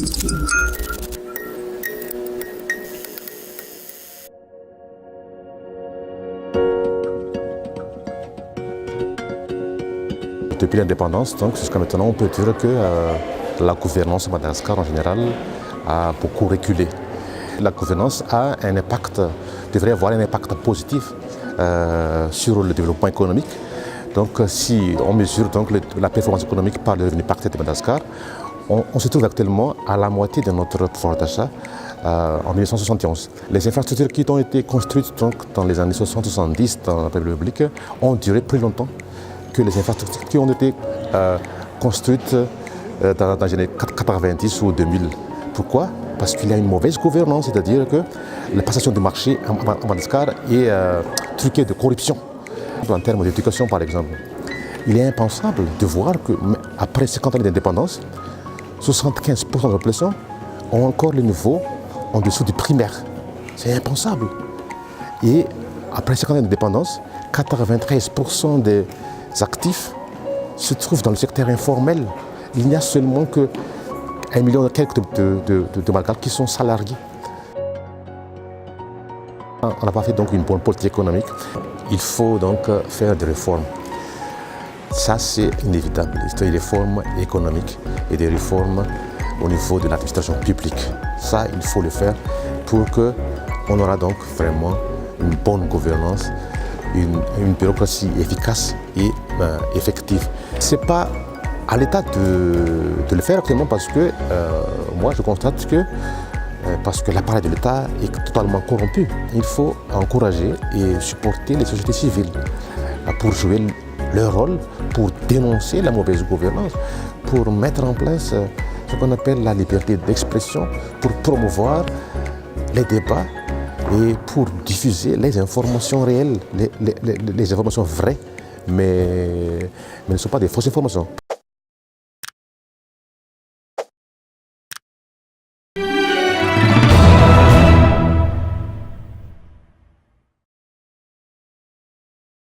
Depuis l'indépendance, donc jusqu'à maintenant, on peut dire que la gouvernance à Madagascar en général a beaucoup reculé. La gouvernance a un impact, devrait avoir un impact positif sur le développement économique. Donc si on mesure donc la performance économique par le revenu par tête de Madagascar, on se trouve actuellement à la moitié de notre pouvoir d'achat en 1971. Les infrastructures qui ont été construites donc, dans les années 60-70 dans la République ont duré plus longtemps que les infrastructures qui ont été construites dans les années 90 ou 2000. Pourquoi? Parce qu'il y a une mauvaise gouvernance, c'est-à-dire que la passation du marché à Madagascar est truquée de corruption. En termes d'éducation, par exemple, il est impensable de voir qu'après 50 années d'indépendance, 75% de la population ont encore le niveau en dessous du primaire. C'est impensable. Et après 50 ans d'indépendance, 93% des actifs se trouvent dans le secteur informel. Il n'y a seulement que 1,5 million de Malgaches qui sont salariés. On n'a pas fait donc une bonne politique économique. Il faut donc faire des réformes. Ça, c'est inévitable. Des réformes économiques et des réformes au niveau de l'administration publique. Ça, il faut le faire pour qu'on aura donc vraiment une bonne gouvernance, une bureaucratie efficace et effective. Ce n'est pas à l'État de le faire actuellement parce que moi, je constate que parce que l'appareil de l'État est totalement corrompu. Il faut encourager et supporter les sociétés civiles pour jouer leur rôle, pour dénoncer la mauvaise gouvernance, pour mettre en place ce qu'on appelle la liberté d'expression, pour promouvoir les débats et pour diffuser les informations réelles, les informations vraies, mais ne sont pas des fausses informations.